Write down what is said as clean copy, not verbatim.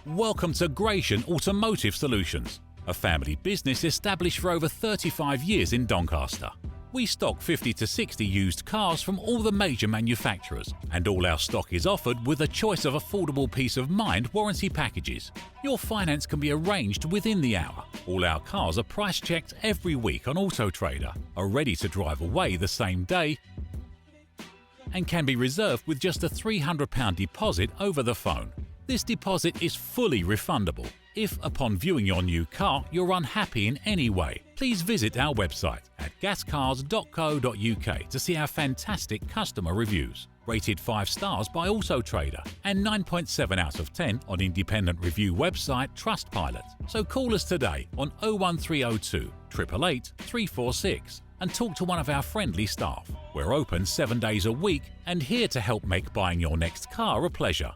Welcome to Gratian Automotive Solutions, a family business established for over 35 years in Doncaster. We stock 50 to 60 used cars from all the major manufacturers, and all our stock is offered with a choice of affordable peace of mind warranty packages. Your finance can be arranged within the hour. All our cars are price checked every week on Auto Trader, are ready to drive away the same day, and can be reserved with just a £300 deposit over the phone. This deposit is fully refundable. If, upon viewing your new car, you're unhappy in any way, please visit our website at gascars.co.uk to see our fantastic customer reviews. Rated 5 stars by Auto Trader and 9.7 out of 10 on independent review website Trustpilot. So call us today on 01302 888 346 and talk to one of our friendly staff. We're open 7 days a week and here to help make buying your next car a pleasure.